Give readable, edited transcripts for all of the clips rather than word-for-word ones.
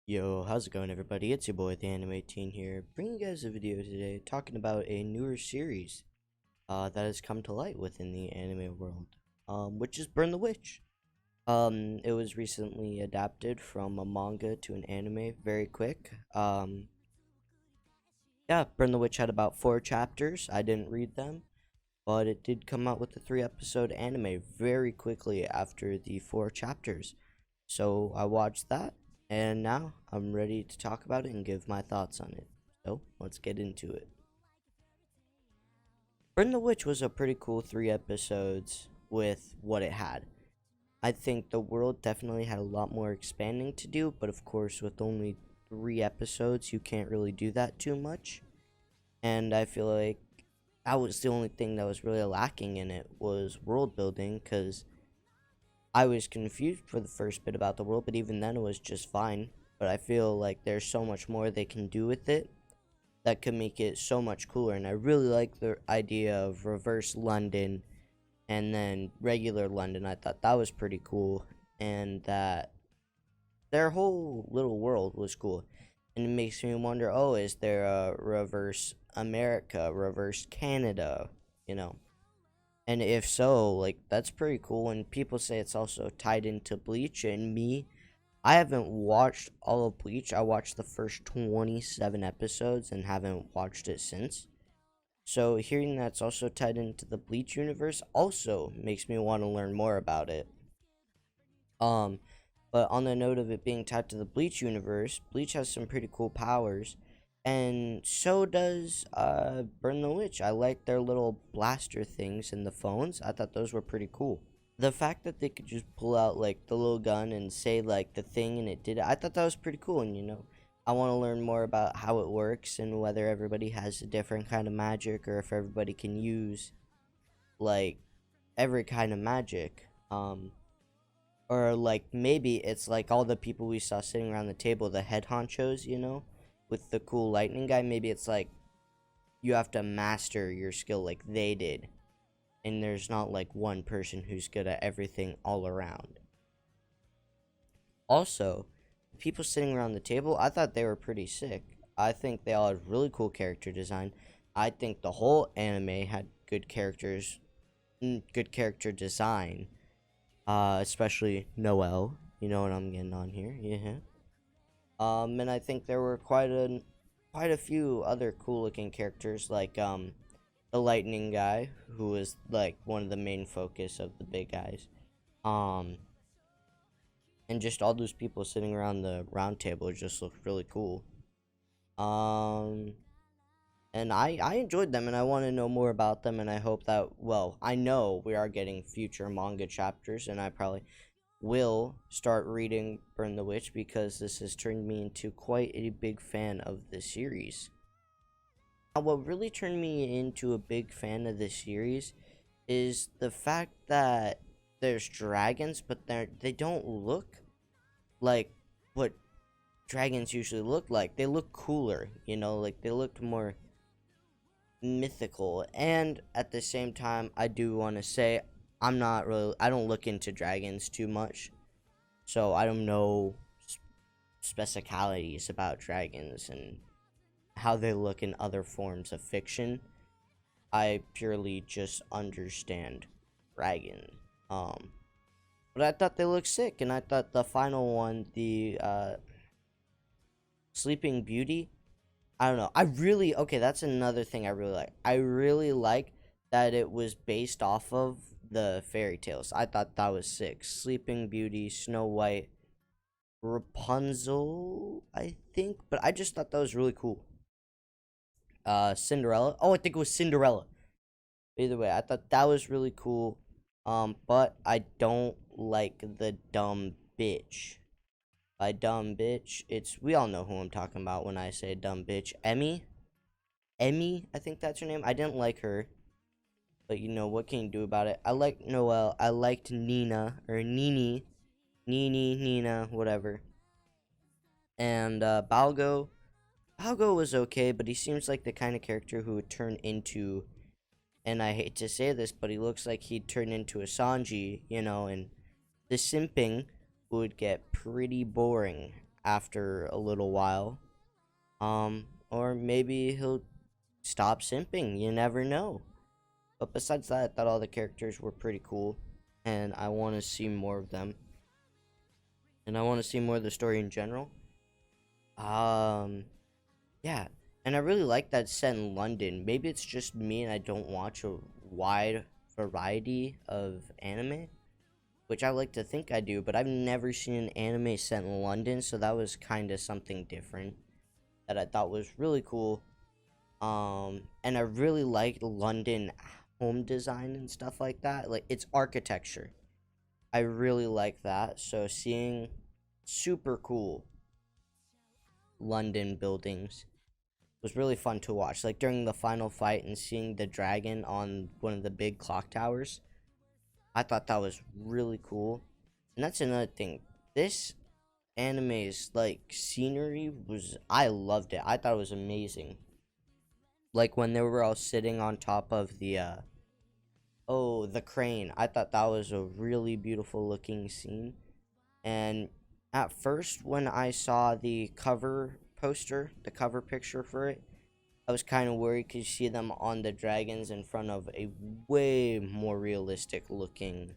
Yo, how's it going, everybody? It's your boy, the Anime Teen here, bringing you guys a video today talking about a newer series that has come to light within the anime world, which is Burn the Witch. It was recently adapted from a manga to an anime very quick. Yeah, Burn the Witch had about 4 chapters. I didn't read them, but it did come out with the 3 episode anime very quickly after the 4 chapters. So I watched that, and now I'm ready to talk about it and give my thoughts on it. So let's get into it. Burn the Witch was a pretty cool 3 episodes with what it had. I think the world definitely had a lot more expanding to do, but of course, with only 3 episodes, you can't really do that too much. And I feel like that was the only thing that was really lacking in it was world building, because I was confused for the first bit about the world, but even then it was just fine. But I feel like there's so much more they can do with it that could make it so much cooler. And I really like the idea of reverse London and then regular London. I thought that was pretty cool. And that their whole little world was cool. And it makes me wonder, oh, is there a reverse America, reverse Canada, you know? And if so, like, that's pretty cool. And people say it's also tied into Bleach. And me, I haven't watched all of Bleach. I watched the first 27 episodes and haven't watched it since. So hearing that's also tied into the Bleach universe also makes me want to learn more about it. Um, but on the note of it being tied to the Bleach universe, Bleach has some pretty cool powers. And so does Burn the Witch. I like their little blaster things in the phones. I thought those were pretty cool. The fact that they could just pull out like the little gun and say like the thing and it did it, I thought that was pretty cool. And I want to learn more about how it works and whether everybody has a different kind of magic or if everybody can use like every kind of magic. Or like maybe it's like all the people we saw sitting around the table, the head honchos, with the cool lightning guy. Maybe it's like you have to master your skill like they did, and there's not like one person who's good at everything all around. Also, people sitting around the table, I thought they were pretty sick. I think they all had really cool character design. I think the whole anime had good characters, good character design. Especially Noelle. You know what I'm getting on here, yeah. And I think there were quite a few other cool looking characters, like the lightning guy, who was like one of the main focus of the big guys. Um, and just all those people sitting around the round table just looked really cool. Um, and I enjoyed them, and I want to know more about them, and I hope that, well, I know we are getting future manga chapters, and I probably will start reading Burn the Witch because this has turned me into quite a big fan of the series. Now, what really turned me into a big fan of this series is the fact that there's dragons, but they don't look like what dragons usually look like. They look cooler, like they look more mythical. And at the same time, I do want to say I don't look into dragons too much. So I don't know specificalities about dragons and how they look in other forms of fiction. I purely just understand dragon. But I thought they looked sick, and I thought the final one, the Sleeping Beauty, I don't know. Okay, that's another thing I really like. I really like that it was based off of the fairy tales. I thought that was sick. Sleeping Beauty, Snow White, Rapunzel, I think, but I just thought that was really cool. Cinderella. Oh, I think it was Cinderella. Either way, I thought that was really cool. But I don't like the dumb bitch. By dumb bitch, we all know who I'm talking about when I say dumb bitch. Emmy, I think that's her name. I didn't like her, but what can you do about it? I liked Noelle. I liked Nina or Nina, whatever. And Balgo was okay, but he seems like the kind of character who would turn into, and I hate to say this, but he looks like he'd turn into a Sanji, and the simping would get pretty boring after a little while. Or maybe he'll stop simping. You never know. But besides that, I thought all the characters were pretty cool, and I want to see more of them. And I want to see more of the story in general. Yeah. And I really like that it's set in London. Maybe it's just me and I don't watch a wide variety of anime, which I like to think I do, but I've never seen an anime set in London, so that was kind of something different that I thought was really cool. And I really liked London home design and stuff like that. Like, it's architecture. I really like that. So seeing super cool London buildings was really fun to watch. Like during the final fight and seeing the dragon on one of the big clock towers, I thought that was really cool. And that's another thing. This anime's like scenery was, I loved it. I thought it was amazing. Like when they were all sitting on top of the the crane. I thought that was a really beautiful looking scene. And at first when I saw the cover poster, the cover picture for it, I was kind of worried because you see them on the dragons in front of a way more realistic looking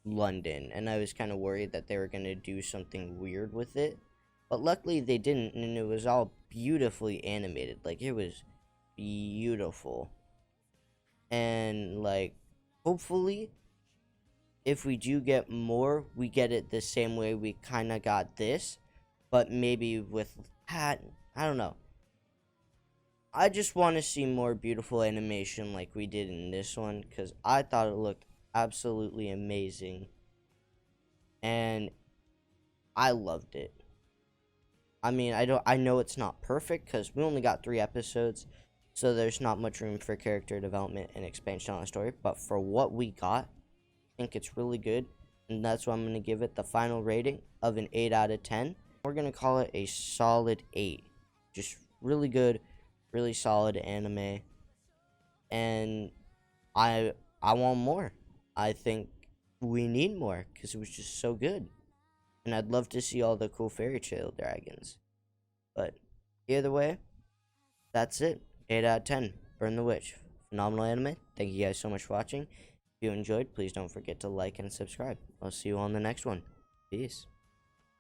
London, and I was kind of worried that they were going to do something weird with it. But luckily they didn't, and it was all beautifully animated. Like, it was beautiful. And like, hopefully if we do get more, we get it the same way we kind of got this, but maybe with hat. I don't know. I just want to see more beautiful animation like we did in this one, because I thought it looked absolutely amazing. And I loved it. I mean, I know it's not perfect because we only got 3 episodes, so there's not much room for character development and expansion on the story, but for what we got, I think it's really good, and that's why I'm going to give it the final rating of an 8 out of 10. We're going to call it a solid 8. Just really good, really solid anime, and I want more. I think we need more because it was just so good, and I'd love to see all the cool fairy tale dragons. But either way, that's it. 8 out of 10. Burn the Witch. Phenomenal anime. Thank you guys so much for watching. If you enjoyed, please don't forget to like and subscribe. I'll see you on the next one. Peace.